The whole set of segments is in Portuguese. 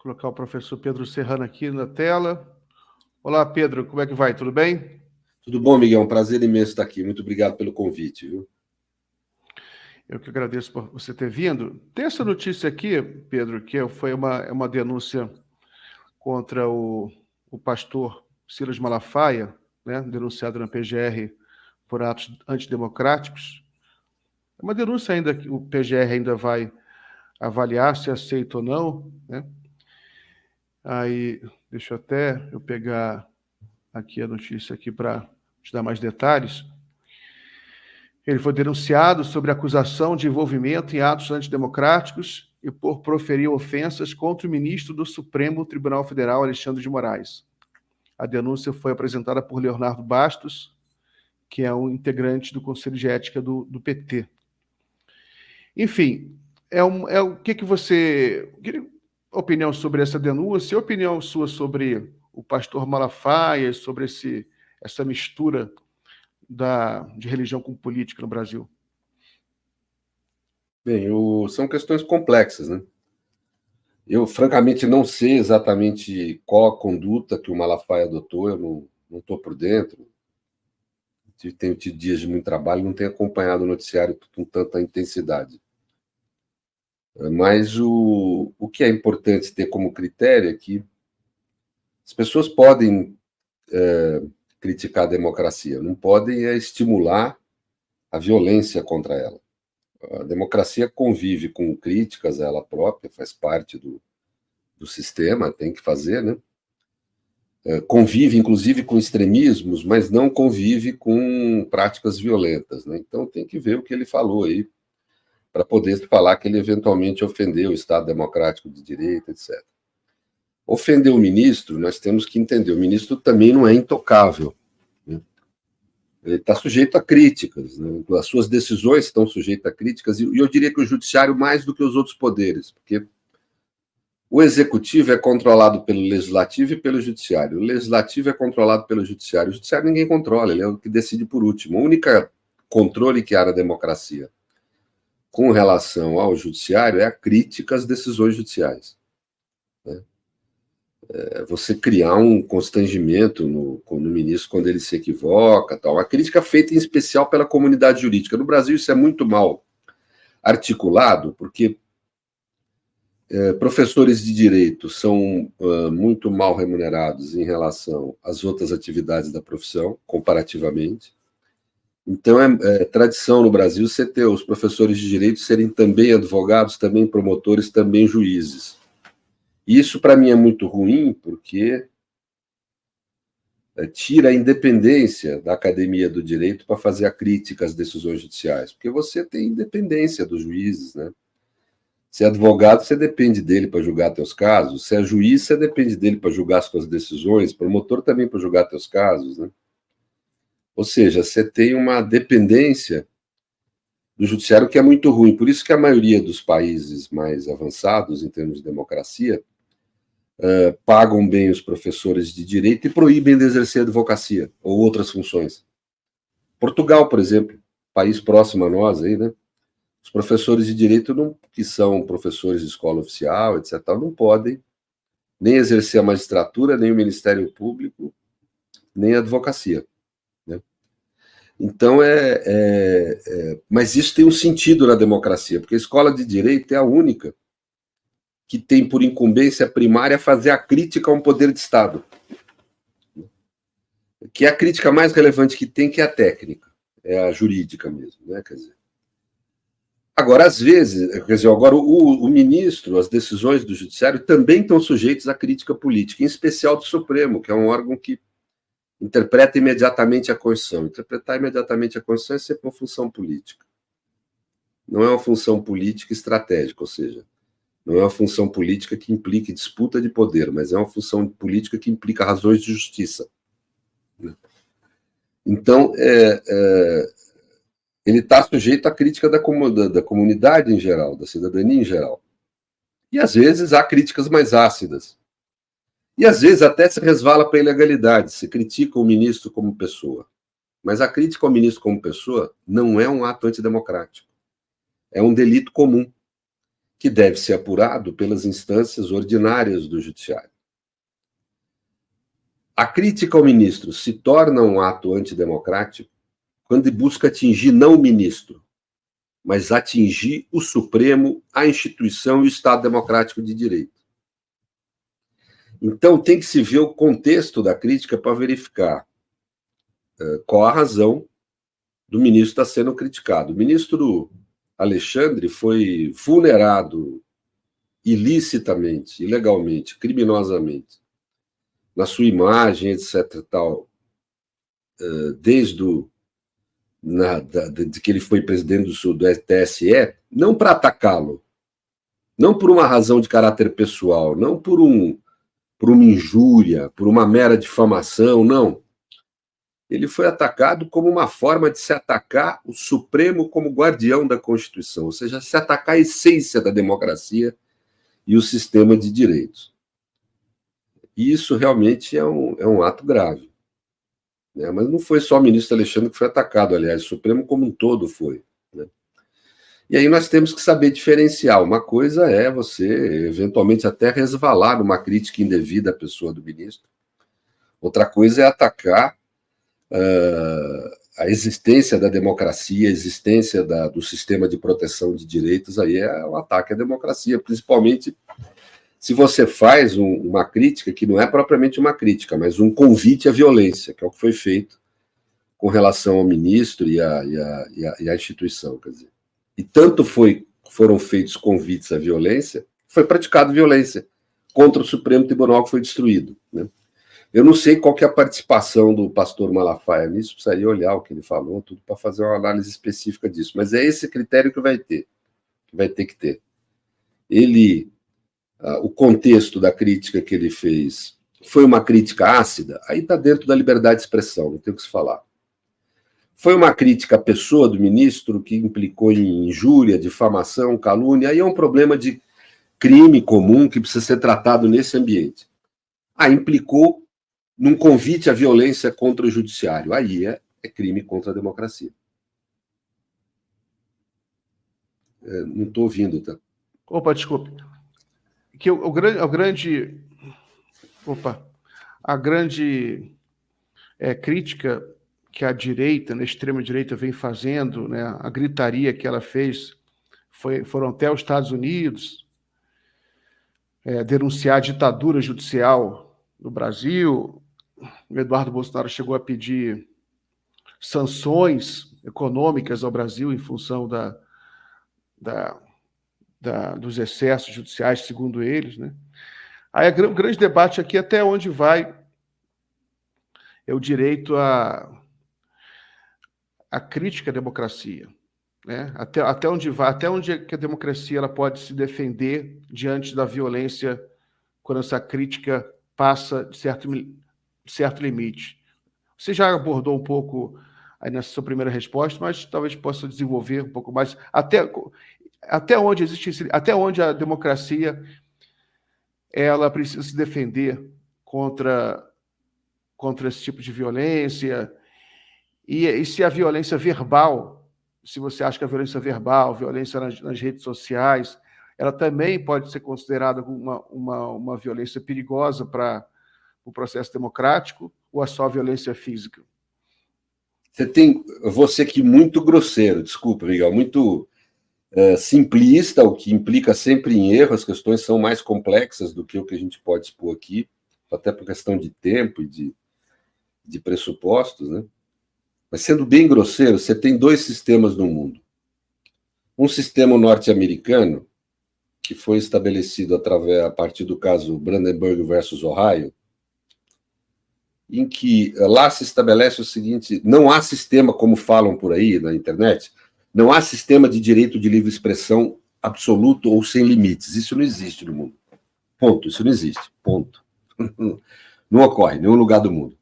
Colocar o professor Pedro Serrano aqui na tela. Olá, Pedro, como é que vai? Tudo bem? Tudo bom, Miguel? Um prazer imenso estar aqui. Muito obrigado pelo convite, viu? Eu que agradeço por você ter vindo. Tem essa notícia aqui, Pedro, que foi uma denúncia contra o pastor Silas Malafaia, né, denunciado na PGR por atos antidemocráticos. É uma denúncia ainda que o PGR ainda vai avaliar se aceita ou não, né? Aí, deixa eu pegar aqui a notícia aqui para te dar mais detalhes. Ele foi denunciado sobre acusação de envolvimento em atos antidemocráticos e por proferir ofensas contra o ministro do Supremo Tribunal Federal, Alexandre de Moraes. A denúncia foi apresentada por Leonardo Bastos, que é um integrante do Conselho de Ética do PT. Enfim, o que você... Opinião sobre essa denúncia, opinião sua sobre o pastor Malafaia, sobre essa mistura de religião com política no Brasil? Bem, são questões complexas, né? Eu, francamente, não sei exatamente qual a conduta que o Malafaia adotou, eu não estou por dentro. Tenho tido dias de muito trabalho, não tenho acompanhado o noticiário com tanta intensidade. Mas o que é importante ter como critério é que as pessoas podem criticar a democracia, não podem estimular a violência contra ela. A democracia convive com críticas a ela própria, faz parte do sistema, tem que fazer, né? Convive, inclusive, com extremismos, mas não convive com práticas violentas, né? Então tem que ver o que ele falou aí, para poder falar que ele eventualmente ofendeu o Estado Democrático de Direito, etc. Ofender o ministro, nós temos que entender, o ministro também não é intocável, né? Ele está sujeito a críticas, né? As suas decisões estão sujeitas a críticas, e eu diria que o judiciário mais do que os outros poderes, porque o executivo é controlado pelo legislativo e pelo judiciário. O legislativo é controlado pelo judiciário. O judiciário ninguém controla, ele é o que decide por último. O único controle que há na democracia com relação ao judiciário é a crítica às decisões judiciais, né? Você criar um constrangimento no ministro quando ele se equivoca, tal. Uma crítica feita em especial pela comunidade jurídica. No Brasil isso é muito mal articulado, porque professores de direito são muito mal remunerados em relação às outras atividades da profissão, comparativamente. Então, é tradição no Brasil você ter os professores de direito serem também advogados, também promotores, também juízes. Isso, para mim, é muito ruim, porque tira a independência da academia do direito para fazer a crítica às decisões judiciais, porque você tem independência dos juízes, né? Se é advogado, você depende dele para julgar teus casos. Se é juiz, você depende dele para julgar as suas decisões. Promotor também para julgar teus casos, né? Ou seja, você tem uma dependência do judiciário que é muito ruim. Por isso que a maioria dos países mais avançados em termos de democracia pagam bem os professores de direito e proíbem de exercer advocacia ou outras funções. Portugal, por exemplo, país próximo a nós aí, né? Os professores de direito, que são professores de escola oficial, etc., não podem nem exercer a magistratura, nem o Ministério Público, nem a advocacia, né? Então, mas isso tem um sentido na democracia, porque a escola de direito é a única que tem por incumbência primária fazer a crítica a um poder de Estado, que é a crítica mais relevante que tem, que é a técnica, é a jurídica mesmo, né? Quer dizer, agora, às vezes, agora o ministro, as decisões do judiciário também estão sujeitas à crítica política, em especial do Supremo, que é um órgão que interpreta imediatamente a Constituição. Interpretar imediatamente a Constituição é sempre uma função política. Não é uma função política estratégica, ou seja, não é uma função política que implique disputa de poder, mas é uma função política que implica razões de justiça. Então, ele está sujeito à crítica da comunidade em geral, da cidadania em geral. E, às vezes, há críticas mais ácidas. E, às vezes, até se resvala para a ilegalidade, se critica o ministro como pessoa. Mas a crítica ao ministro como pessoa não é um ato antidemocrático. É um delito comum, que deve ser apurado pelas instâncias ordinárias do judiciário. A crítica ao ministro se torna um ato antidemocrático quando busca atingir não o ministro, mas atingir o Supremo, a instituição e o Estado democrático de direito. Então, tem que se ver o contexto da crítica para verificar qual a razão do ministro estar sendo criticado. O ministro Alexandre foi vulnerado ilicitamente, ilegalmente, criminosamente, na sua imagem, etc. Tal, desde de que ele foi presidente do TSE, não para atacá-lo, não por uma razão de caráter pessoal, não por uma injúria, por uma mera difamação, não. Ele foi atacado como uma forma de se atacar o Supremo como guardião da Constituição, ou seja, se atacar a essência da democracia e o sistema de direitos. E isso realmente é um ato grave. Né? Mas não foi só o ministro Alexandre que foi atacado, aliás, o Supremo como um todo foi. Né? E aí nós temos que saber diferenciar. Uma coisa é você, eventualmente, até resvalar numa crítica indevida à pessoa do ministro. Outra coisa é atacar a existência da democracia, a existência do sistema de proteção de direitos. Aí é um ataque à democracia, principalmente se você faz uma crítica que não é propriamente uma crítica, mas um convite à violência, que é o que foi feito com relação ao ministro e à instituição. Quer dizer. E tanto foram feitos convites à violência, foi praticada violência contra o Supremo Tribunal, que foi destruído. Né? Eu não sei qual que é a participação do pastor Malafaia nisso, precisaria olhar o que ele falou, tudo para fazer uma análise específica disso. Mas é esse critério que vai ter que ter. O contexto da crítica que ele fez foi uma crítica ácida, aí está dentro da liberdade de expressão, não tem o que se falar. Foi uma crítica à pessoa do ministro que implicou em injúria, difamação, calúnia, aí é um problema de crime comum que precisa ser tratado nesse ambiente. Implicou num convite à violência contra o judiciário, aí é crime contra a democracia. Não estou ouvindo, tá? Opa, desculpe. Que a grande crítica que a direita, a extrema-direita, vem fazendo, né, a gritaria que ela fez, foram até os Estados Unidos denunciar a ditadura judicial no Brasil. O Eduardo Bolsonaro chegou a pedir sanções econômicas ao Brasil em função dos excessos judiciais, segundo eles, né? Aí o grande debate aqui é até onde vai o direito à crítica à democracia, né? Até onde vai, até onde que a democracia ela pode se defender diante da violência quando essa crítica passa de certo limite. Você já abordou um pouco aí nessa sua primeira resposta, mas talvez possa desenvolver um pouco mais até onde até onde a democracia ela precisa se defender contra esse tipo de violência, e se a violência verbal, se você acha que a violência verbal, violência nas redes sociais, ela também pode ser considerada uma violência perigosa para o processo democrático, ou é só violência física? Você aqui muito grosseiro, desculpa, Miguel, muito simplista, o que implica sempre em erro. As questões são mais complexas do que o que a gente pode expor aqui, até por questão de tempo e de pressupostos, né? Mas sendo bem grosseiro, você tem dois sistemas no mundo. Um sistema norte-americano, que foi estabelecido a partir do caso Brandenburg versus Ohio, em que lá se estabelece o seguinte: não há sistema, como falam por aí na internet, não há sistema de direito de livre expressão absoluto ou sem limites. Isso não existe no mundo. Ponto. Isso não existe. Ponto. Não ocorre em nenhum lugar do mundo.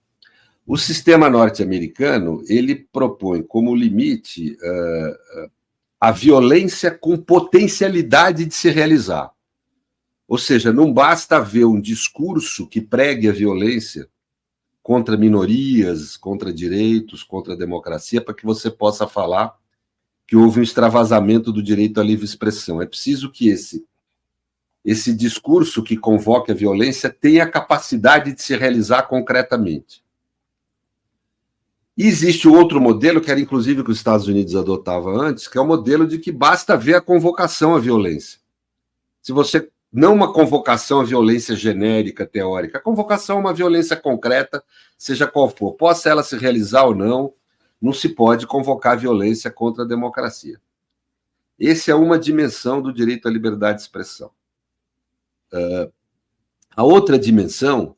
O sistema norte-americano, ele propõe como limite a violência com potencialidade de se realizar. Ou seja, não basta haver um discurso que pregue a violência contra minorias, contra direitos, contra a democracia, para que você possa falar que houve um extravasamento do direito à livre expressão. É preciso que esse discurso que convoca a violência tenha a capacidade de se realizar concretamente. E existe outro modelo, que era inclusive que os Estados Unidos adotava antes, que é o modelo de que basta ver a convocação à violência. Se você não uma convocação à violência genérica, teórica, a convocação a uma violência concreta, seja qual for, possa ela se realizar ou não se pode convocar violência contra a democracia. Essa é uma dimensão do direito à liberdade de expressão. A outra dimensão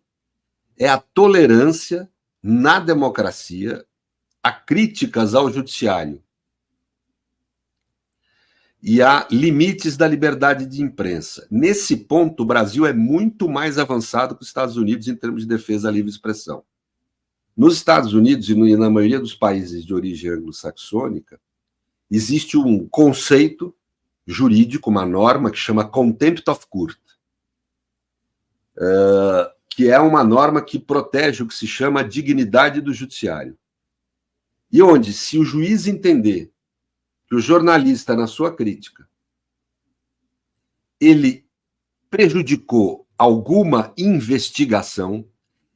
é a tolerância na democracia a críticas ao judiciário e a limites da liberdade de imprensa. Nesse ponto, o Brasil é muito mais avançado que os Estados Unidos em termos de defesa da livre expressão. Nos Estados Unidos e na maioria dos países de origem anglo-saxônica, existe um conceito jurídico, uma norma que chama Contempt of Court, que é uma norma que protege o que se chama a dignidade do judiciário. E onde, se o juiz entender que o jornalista, na sua crítica, ele prejudicou alguma investigação,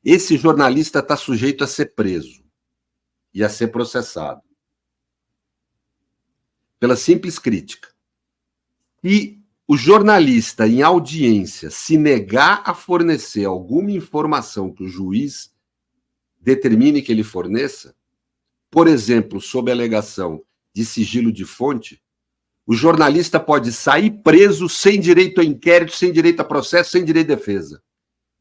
esse jornalista está sujeito a ser preso e a ser processado pela simples crítica. E o jornalista, em audiência, se negar a fornecer alguma informação que o juiz determine que ele forneça, por exemplo, sob a alegação de sigilo de fonte, o jornalista pode sair preso sem direito a inquérito, sem direito a processo, sem direito à defesa.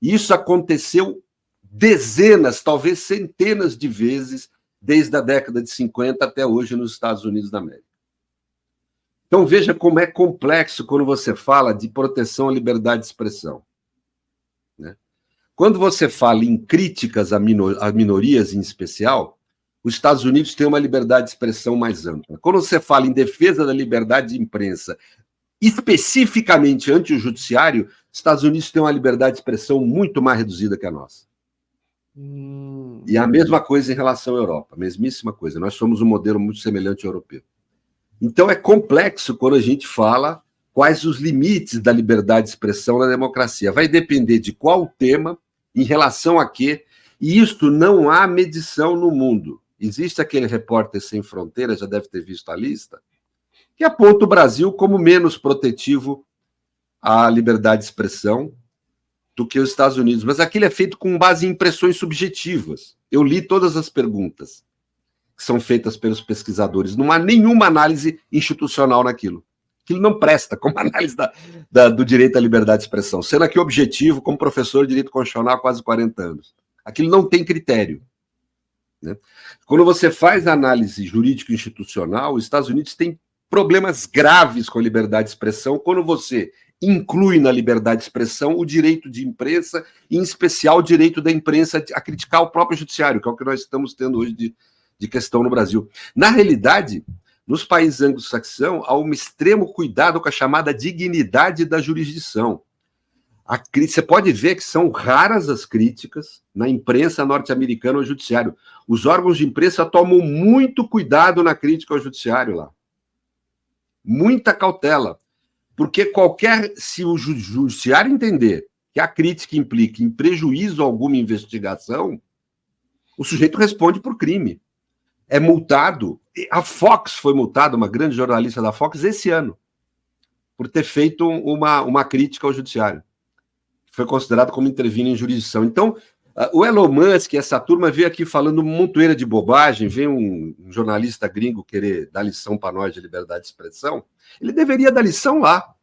Isso aconteceu dezenas, talvez centenas de vezes, desde a década de 50 até hoje nos Estados Unidos da América. Então veja como é complexo quando você fala de proteção à liberdade de expressão. Né? Quando você fala em críticas a minorias em especial, os Estados Unidos têm uma liberdade de expressão mais ampla. Quando você fala em defesa da liberdade de imprensa, especificamente ante o judiciário, os Estados Unidos têm uma liberdade de expressão muito mais reduzida que a nossa. E a mesma coisa em relação à Europa, a mesmíssima coisa. Nós somos um modelo muito semelhante ao europeu. Então é complexo quando a gente fala quais os limites da liberdade de expressão na democracia. Vai depender de qual tema, em relação a quê, e isto não há medição no mundo. Existe aquele Repórter Sem Fronteiras, já deve ter visto a lista, que aponta o Brasil como menos protetivo à liberdade de expressão do que os Estados Unidos. Mas aquilo é feito com base em impressões subjetivas. Eu li todas as perguntas que são feitas pelos pesquisadores. Não há nenhuma análise institucional naquilo. Aquilo não presta como análise do direito à liberdade de expressão. Sendo aqui objetivo, como professor de direito constitucional há quase 40 anos. Aquilo não tem critério. Né? Quando você faz análise jurídico-institucional, os Estados Unidos têm problemas graves com a liberdade de expressão quando você inclui na liberdade de expressão o direito de imprensa, em especial o direito da imprensa a criticar o próprio judiciário, que é o que nós estamos tendo hoje de questão no Brasil. Na realidade, nos países anglo-saxões, há um extremo cuidado com a chamada dignidade da jurisdição. Você pode ver que são raras as críticas na imprensa norte-americana ao judiciário. Os órgãos de imprensa tomam muito cuidado na crítica ao judiciário lá. Muita cautela. Porque se o judiciário entender que a crítica implica em prejuízo a alguma investigação, o sujeito responde por crime. É multado. A Fox foi multada, uma grande jornalista da Fox, esse ano, por ter feito uma crítica ao judiciário. Foi considerado como intervindo em jurisdição. Então, o Elon Musk, essa turma, veio aqui falando uma montoeira de bobagem, vem um jornalista gringo querer dar lição para nós de liberdade de expressão, ele deveria dar lição lá.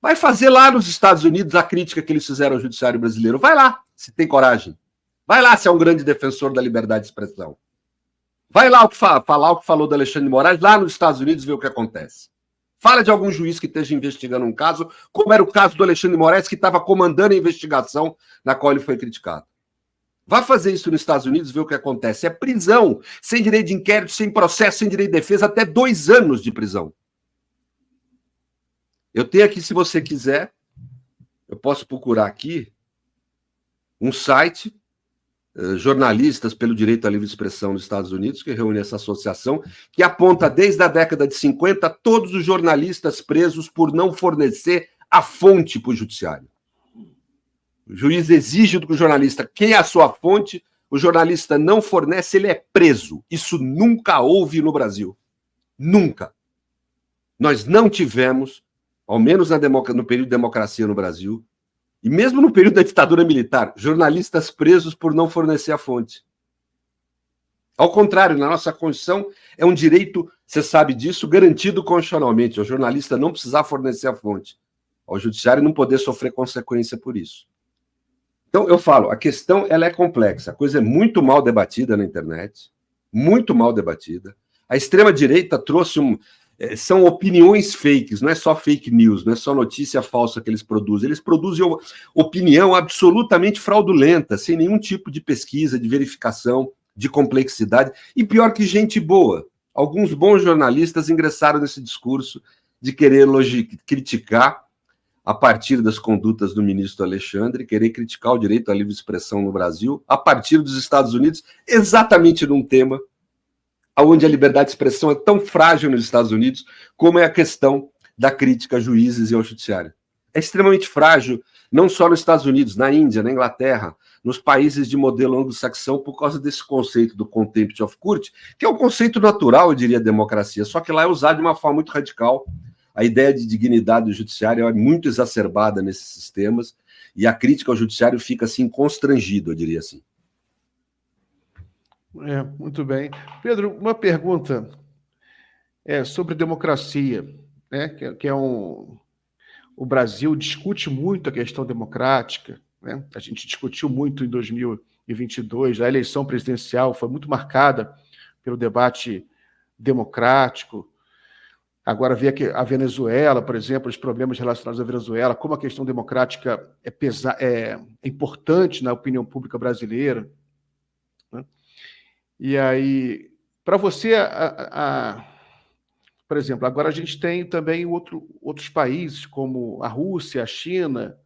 Vai fazer lá nos Estados Unidos a crítica que eles fizeram ao judiciário brasileiro. Vai lá, se tem coragem. Vai lá, se é um grande defensor da liberdade de expressão. Vai lá falar o que falou do Alexandre de Moraes, lá nos Estados Unidos, ver o que acontece. Fala de algum juiz que esteja investigando um caso, como era o caso do Alexandre de Moraes, que estava comandando a investigação na qual ele foi criticado. Vá fazer isso nos Estados Unidos, ver o que acontece. É prisão, sem direito de inquérito, sem processo, sem direito de defesa, até 2 anos de prisão. Eu tenho aqui, se você quiser, eu posso procurar aqui um site jornalistas pelo direito à livre expressão nos Estados Unidos, que reúne essa associação, que aponta desde a década de 50 todos os jornalistas presos por não fornecer a fonte para o judiciário. O juiz exige do jornalista quem é a sua fonte, o jornalista não fornece, ele é preso. Isso nunca houve no Brasil. Nunca. Nós não tivemos, ao menos no período de democracia no Brasil, e mesmo no período da ditadura militar, jornalistas presos por não fornecer a fonte. Ao contrário, na nossa Constituição, é um direito, você sabe disso, garantido constitucionalmente, o jornalista não precisar fornecer a fonte, ao judiciário não poder sofrer consequência por isso. Então, eu falo, a questão ela é complexa, a coisa é muito mal debatida na internet, muito mal debatida. A extrema-direita trouxe são opiniões fakes, não é só fake news, não é só notícia falsa que eles produzem opinião absolutamente fraudulenta, sem nenhum tipo de pesquisa, de verificação, de complexidade, e pior que gente boa. Alguns bons jornalistas ingressaram nesse discurso de querer criticar, a partir das condutas do ministro Alexandre, querer criticar o direito à livre expressão no Brasil, a partir dos Estados Unidos, exatamente num tema onde a liberdade de expressão é tão frágil nos Estados Unidos como é a questão da crítica a juízes e ao judiciário. É extremamente frágil, não só nos Estados Unidos, na Índia, na Inglaterra, nos países de modelo anglo-saxão, por causa desse conceito do contempt of court, que é um conceito natural, eu diria, da democracia, só que lá é usado de uma forma muito radical. A ideia de dignidade do judiciário é muito exacerbada nesses sistemas, e a crítica ao judiciário fica assim constrangida, eu diria assim. Muito bem. Pedro, uma pergunta sobre democracia, né? O Brasil discute muito a questão democrática, né? A gente discutiu muito em 2022, a eleição presidencial foi muito marcada pelo debate democrático. Agora vê que a Venezuela, por exemplo, os problemas relacionados à Venezuela, como a questão democrática é importante na opinião pública brasileira, né? E aí, para você, por exemplo, agora a gente tem também outros países, como a Rússia, a China,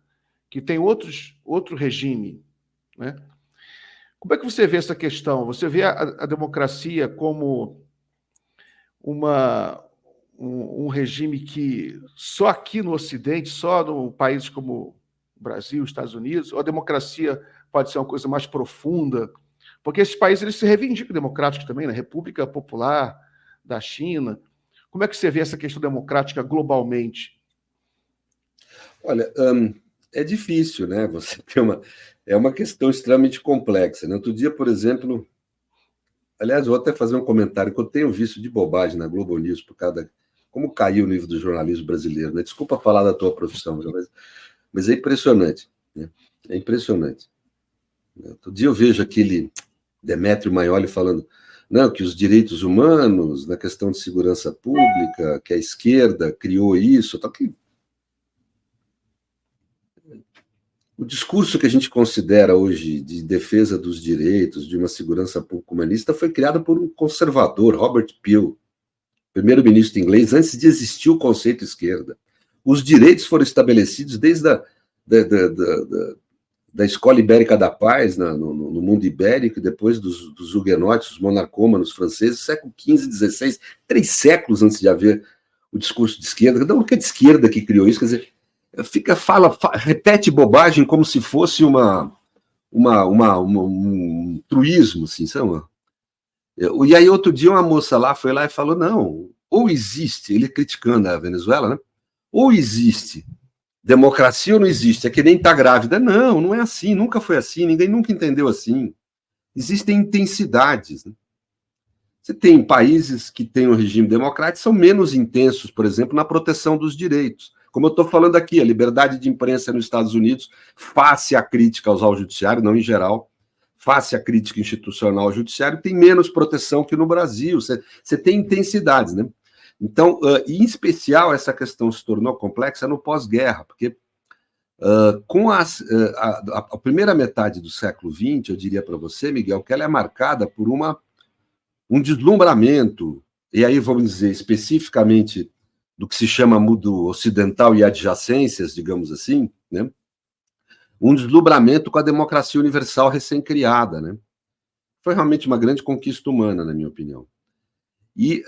que tem outro regime, né? Como é que você vê essa questão? Você vê a democracia como um regime que só aqui no Ocidente, só no países como o Brasil, Estados Unidos, ou a democracia pode ser uma coisa mais profunda? Porque esses países eles se reivindicam democráticos também, na República Popular da China. Como é que você vê essa questão democrática globalmente? Olha, é difícil, né? Você tem é uma questão extremamente complexa, né? Outro dia, por exemplo, aliás, eu vou até fazer um comentário que eu tenho visto de bobagem na Globo News por causa como caiu o nível do jornalismo brasileiro, né? Desculpa falar da tua profissão, mas é impressionante, né? É impressionante. Outro dia eu vejo aquele Demetrio Maioli falando que os direitos humanos, na questão de segurança pública, que a esquerda criou isso, tal que o discurso que a gente considera hoje de defesa dos direitos, de uma segurança pública humanista, foi criado por um conservador, Robert Peel, primeiro-ministro inglês, antes de existir o conceito esquerda. Os direitos foram estabelecidos desde da Escola Ibérica da Paz, no mundo ibérico, e depois dos huguenotes, os monarcômanos franceses, século XV, XVI, 3 séculos antes de haver o discurso de esquerda. Não, que é de esquerda que criou isso, quer dizer, repete bobagem como se fosse um truísmo, assim, sabe? E aí, outro dia, uma moça lá foi lá e falou, não, ou existe, ele criticando a Venezuela, né? Ou existe democracia ou não existe, é que nem tá grávida. Não, não é assim, nunca foi assim, ninguém nunca entendeu assim. Existem intensidades, né? Você tem países que têm um regime democrático, são menos intensos, por exemplo, na proteção dos direitos. Como eu estou falando aqui, a liberdade de imprensa nos Estados Unidos, face à crítica ao judiciário, não em geral, face à crítica institucional ao judiciário, tem menos proteção que no Brasil. Você tem intensidades, né? Então, em especial, essa questão se tornou complexa no pós-guerra, porque com a primeira metade do século XX, eu diria para você, Miguel, que ela é marcada por um deslumbramento, e aí vamos dizer especificamente do que se chama mundo ocidental e adjacências, digamos assim, né? um desdobramento com a democracia universal recém-criada, né? Foi realmente uma grande conquista humana, na minha opinião. E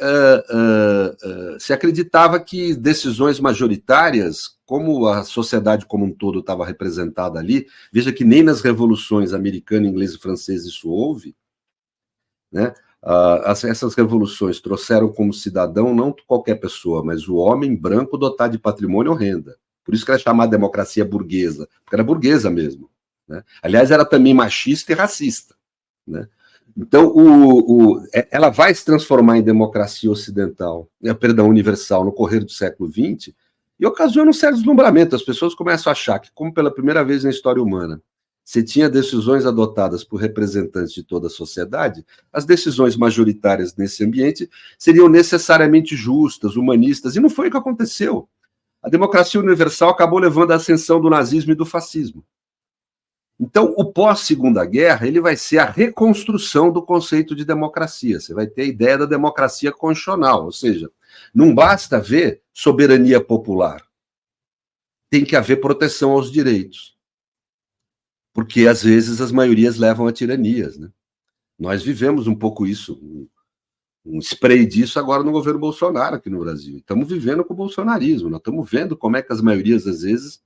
se acreditava que decisões majoritárias, como a sociedade como um todo estava representada ali, veja que nem nas revoluções americana, inglesa e francesa isso houve, né? Essas revoluções trouxeram como cidadão não qualquer pessoa, mas o homem branco dotado de patrimônio ou renda. Por isso que era chamada democracia burguesa, porque era burguesa mesmo, né? Aliás, era também machista e racista, né? Então, ela vai se transformar em democracia ocidental, perdão, universal, no correr do século XX, e ocasiona um certo deslumbramento. As pessoas começam a achar que, como pela primeira vez na história humana, se tinha decisões adotadas por representantes de toda a sociedade, as decisões majoritárias nesse ambiente seriam necessariamente justas, humanistas, e não foi o que aconteceu. A democracia universal acabou levando à ascensão do nazismo e do fascismo. Então, o pós-Segunda Guerra, ele vai ser a reconstrução do conceito de democracia. Você vai ter a ideia da democracia constitucional, ou seja, não basta haver soberania popular, tem que haver proteção aos direitos. Porque, às vezes, as maiorias levam a tiranias, né? Nós vivemos um pouco isso, um spray disso agora no governo Bolsonaro aqui no Brasil. Estamos vivendo com o bolsonarismo, nós estamos vendo como é que as maiorias, às vezes,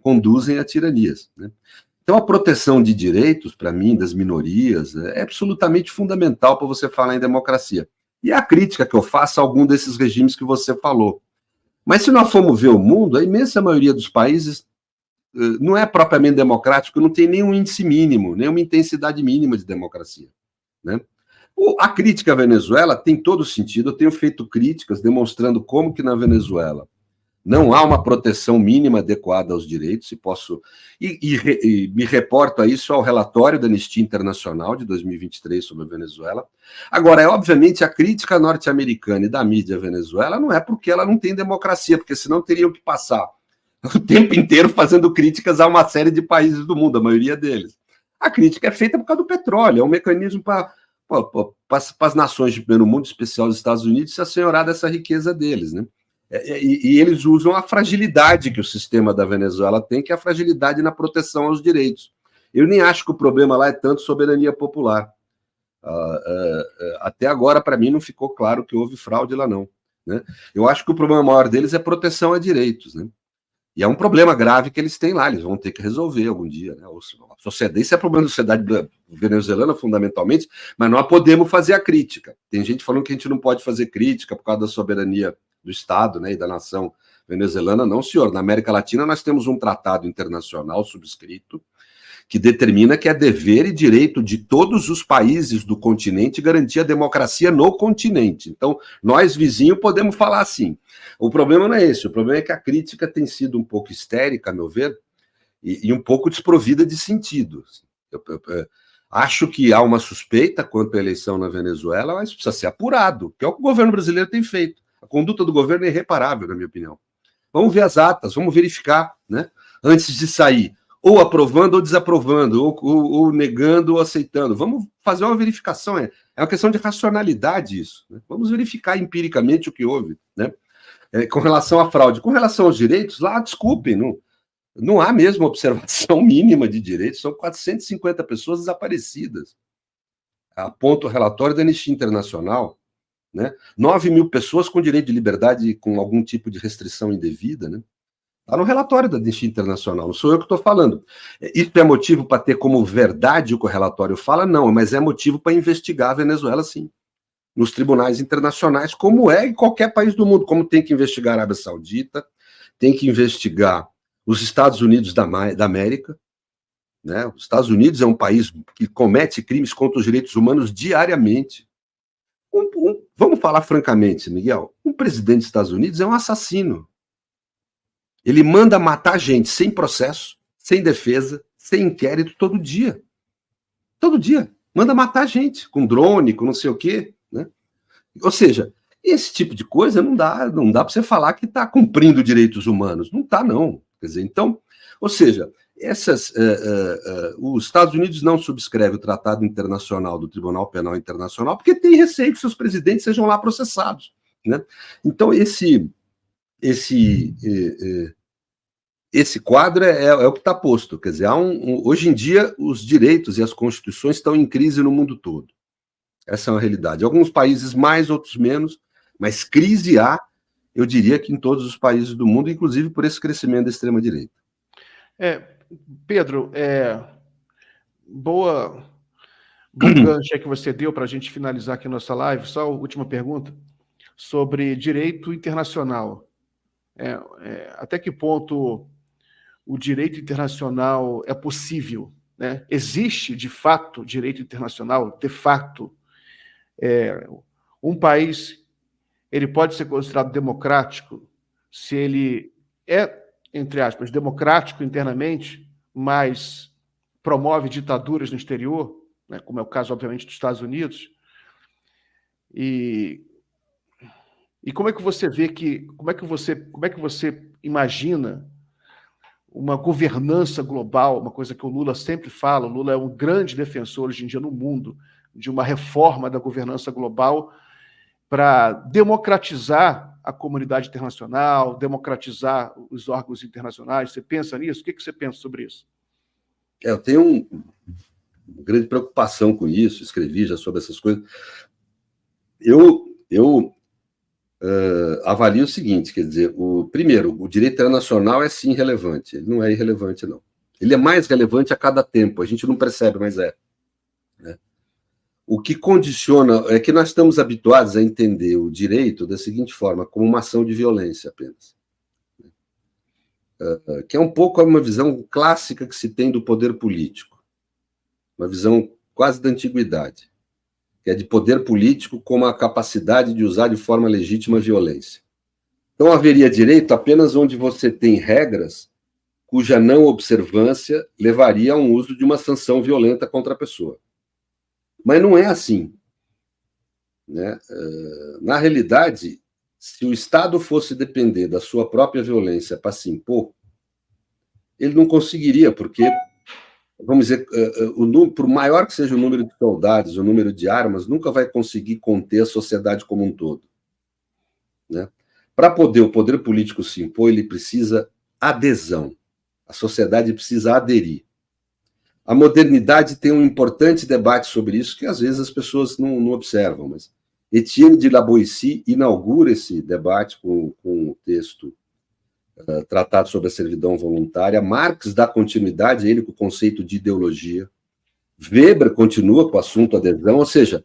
conduzem a tiranias, né? Então, a proteção de direitos, para mim, das minorias, é absolutamente fundamental para você falar em democracia. E a crítica que eu faço a algum desses regimes que você falou. Mas se nós formos ver o mundo, a imensa maioria dos países não é propriamente democrático, não tem nenhum índice mínimo, nenhuma intensidade mínima de democracia, né? A crítica à Venezuela tem todo sentido. Eu tenho feito críticas demonstrando como que na Venezuela não há uma proteção mínima adequada aos direitos, e me reporto a isso ao relatório da Anistia Internacional de 2023 sobre a Venezuela. Agora, obviamente, a crítica norte-americana e da mídia à Venezuela não é porque ela não tem democracia, porque senão teriam que passar o tempo inteiro fazendo críticas a uma série de países do mundo, a maioria deles. A crítica é feita por causa do petróleo, é um mecanismo para as nações de primeiro mundo, em especial os Estados Unidos, se assenhorar dessa riqueza deles, né? E eles usam a fragilidade que o sistema da Venezuela tem, que é a fragilidade na proteção aos direitos. Eu nem acho que o problema lá é tanto soberania popular. Até agora, para mim, não ficou claro que houve fraude lá, não, né? Eu acho que o problema maior deles é proteção a direitos, né? E é um problema grave que eles têm lá, eles vão ter que resolver algum dia, né? A sociedade, esse é o problema da sociedade venezuelana, fundamentalmente, mas nós podemos fazer a crítica. Tem gente falando que a gente não pode fazer crítica por causa da soberania do Estado, né, e da nação venezuelana. Não, senhor. Na América Latina nós temos um tratado internacional subscrito que determina que é dever e direito de todos os países do continente garantir a democracia no continente. Então, nós, vizinhos, podemos falar assim. O problema não é esse, o problema é que a crítica tem sido um pouco histérica, a meu ver, e um pouco desprovida de sentido. Eu acho que há uma suspeita quanto à eleição na Venezuela, mas precisa ser apurado, que é o que o governo brasileiro tem feito. A conduta do governo é irreparável, na minha opinião. Vamos ver as atas, vamos verificar, né, antes de sair, ou aprovando ou desaprovando, ou negando ou aceitando. Vamos fazer uma verificação, é uma questão de racionalidade isso, né? Vamos verificar empiricamente o que houve, né? Com relação à fraude. Com relação aos direitos, lá, desculpem, não há mesmo observação mínima de direitos, são 450 pessoas desaparecidas. Aponta o relatório da Anistia Internacional, né? 9.000 pessoas com direito de liberdade com algum tipo de restrição indevida, né? Está no relatório da Anistia Internacional, não sou eu que estou falando. Isso é motivo para ter como verdade o que o relatório fala? Não, mas é motivo para investigar a Venezuela, sim, nos tribunais internacionais, como é em qualquer país do mundo, como tem que investigar a Arábia Saudita, tem que investigar os Estados Unidos da América, né? Os Estados Unidos é um país que comete crimes contra os direitos humanos diariamente. Vamos falar francamente, Miguel, um presidente dos Estados Unidos é um assassino. Ele manda matar gente sem processo, sem defesa, sem inquérito, todo dia. Todo dia. Manda matar gente, com drone, com não sei o quê, né? Ou seja, esse tipo de coisa não dá para você falar que está cumprindo direitos humanos. Não está, não. Quer dizer, então, ou seja, os Estados Unidos não subscreve o Tratado Internacional do Tribunal Penal Internacional porque tem receio que seus presidentes sejam lá processados, né? Então, esse quadro é o que está posto. Quer dizer, hoje em dia, os direitos e as constituições estão em crise no mundo todo. Essa é uma realidade. Alguns países mais, outros menos, mas crise há, eu diria que em todos os países do mundo, inclusive por esse crescimento da extrema-direita. Pedro, bom gancho que você deu para a gente finalizar aqui a nossa live. Só a última pergunta sobre direito internacional. Até que ponto o direito internacional é possível, né? Existe, de fato, direito internacional? De fato, um país ele pode ser considerado democrático se ele é, entre aspas, democrático internamente, mas promove ditaduras no exterior, né, como é o caso, obviamente, dos Estados Unidos. E como é que você vê como é que você imagina uma governança global, uma coisa que o Lula sempre fala? O Lula é um grande defensor hoje em dia no mundo de uma reforma da governança global para democratizar a comunidade internacional, democratizar os órgãos internacionais. Você pensa nisso? O que você pensa sobre isso? Eu tenho uma grande preocupação com isso, escrevi já sobre essas coisas. Eu avalio o seguinte, quer dizer, primeiro, o direito internacional é sim relevante, ele não é irrelevante, não. Ele é mais relevante a cada tempo, a gente não percebe, mas é. Né? O que condiciona é que nós estamos habituados a entender o direito da seguinte forma, como uma ação de violência apenas. Que é um pouco uma visão clássica que se tem do poder político, uma visão quase da antiguidade, que é de poder político como a capacidade de usar de forma legítima a violência. Então, haveria direito apenas onde você tem regras cuja não observância levaria a um uso de uma sanção violenta contra a pessoa. Mas não é assim. Né? Na realidade, se o Estado fosse depender da sua própria violência para se impor, ele não conseguiria, porque, vamos dizer, por maior que seja o número de soldados, o número de armas, nunca vai conseguir conter a sociedade como um todo. Né? Para poder o poder político se impor, ele precisa adesão. A sociedade precisa aderir. A modernidade tem um importante debate sobre isso, que às vezes as pessoas não observam, mas Etienne de La Boétie inaugura esse debate com o texto Tratado sobre a Servidão Voluntária. Marx dá continuidade a ele com o conceito de ideologia. Weber continua com o assunto adesão, ou seja,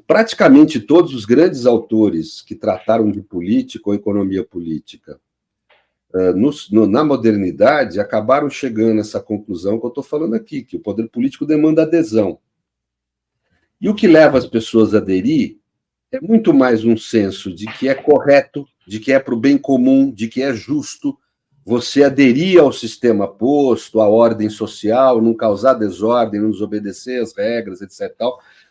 praticamente todos os grandes autores que trataram de política ou economia política na modernidade acabaram chegando a essa conclusão que eu estou falando aqui, que o poder político demanda adesão. E o que leva as pessoas a aderir é muito mais um senso de que é correto, de que é para o bem comum, de que é justo você aderir ao sistema posto, à ordem social, não causar desordem, não desobedecer as regras, etc.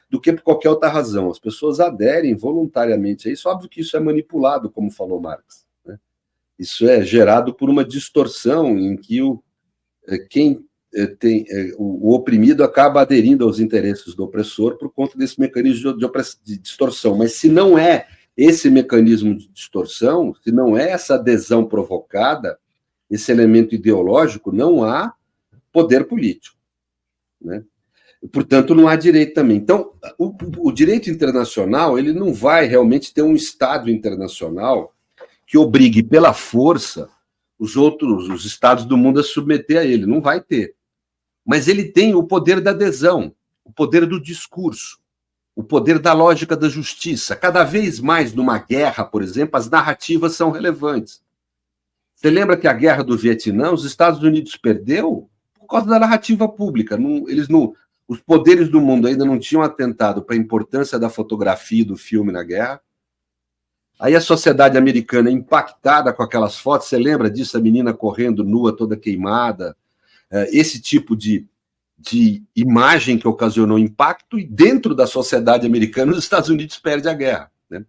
Do que por qualquer outra razão. As pessoas aderem voluntariamente a isso. Óbvio que isso é manipulado, como falou Marx. Né? Isso é gerado por uma distorção em que o oprimido acaba aderindo aos interesses do opressor por conta desse mecanismo de distorção. Mas se não é esse mecanismo de distorção, se não é essa adesão provocada, esse elemento ideológico, não há poder político. Né? Portanto, não há direito também. Então, o direito internacional ele não vai realmente ter um Estado internacional que obrigue pela força os Estados do mundo a submeter a ele. Não vai ter. Mas ele tem o poder da adesão, o poder do discurso, o poder da lógica da justiça. Cada vez mais, numa guerra, por exemplo, as narrativas são relevantes. Você lembra que a guerra do Vietnã, os Estados Unidos perdeu por causa da narrativa pública. Os poderes do mundo ainda não tinham atentado para a importância da fotografia e do filme na guerra. Aí a sociedade americana impactada com aquelas fotos, você lembra disso, a menina correndo nua, toda queimada, esse tipo de imagem que ocasionou impacto, e dentro da sociedade americana os Estados Unidos perdem a guerra. Né?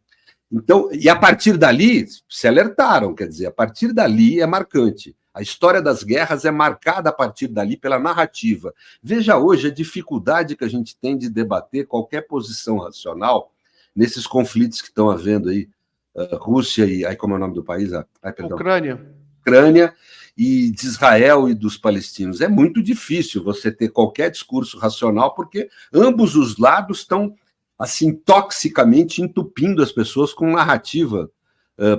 Então, e a partir dali, se alertaram, quer dizer, a partir dali é marcante. A história das guerras é marcada a partir dali pela narrativa. Veja hoje a dificuldade que a gente tem de debater qualquer posição racional nesses conflitos que estão havendo aí, Rússia e... como é o nome do país? Ucrânia. Ucrânia e de Israel e dos palestinos. É muito difícil você ter qualquer discurso racional, porque ambos os lados estão, assim, toxicamente entupindo as pessoas com narrativa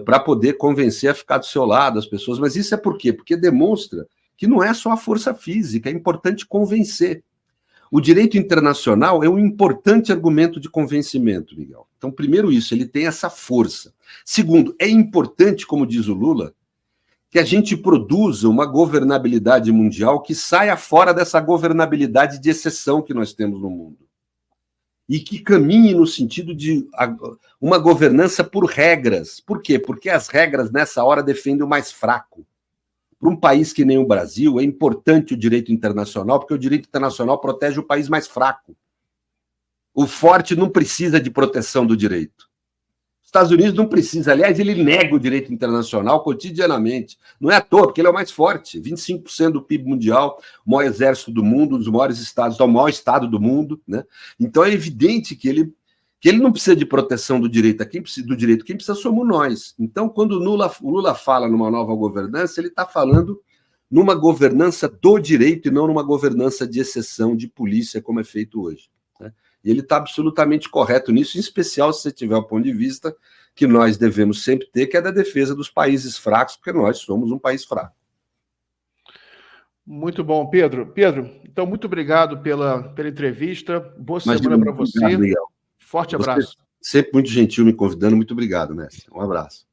para poder convencer a ficar do seu lado as pessoas. Mas isso é por quê? Porque demonstra que não é só a força física, é importante convencer. O direito internacional é um importante argumento de convencimento, Miguel. Então, primeiro isso, ele tem essa força. Segundo, é importante, como diz o Lula, que a gente produza uma governabilidade mundial que saia fora dessa governabilidade de exceção que nós temos no mundo. E que caminhe no sentido de uma governança por regras. Por quê? Porque as regras, nessa hora, defendem o mais fraco. Para um país que nem o Brasil, é importante o direito internacional, porque o direito internacional protege o país mais fraco. O forte não precisa de proteção do direito. Os Estados Unidos não precisa. Aliás, ele nega o direito internacional cotidianamente. Não é à toa, porque ele é o mais forte. 25% do PIB mundial, o maior exército do mundo, um dos maiores estados, o maior estado do mundo, né? Então é evidente que ele não precisa de proteção do direito. Quem precisa somos nós. Então, quando o Lula fala numa nova governança, ele está falando numa governança do direito e não numa governança de exceção, de polícia, como é feito hoje. Né? E ele está absolutamente correto nisso, em especial se você tiver o ponto de vista que nós devemos sempre ter, que é da defesa dos países fracos, porque nós somos um país fraco. Muito bom, Pedro. Pedro, então, muito obrigado pela entrevista. Boa semana para você. Obrigado, Miguel. Forte abraço. Você sempre muito gentil me convidando. Muito obrigado, mestre. Um abraço.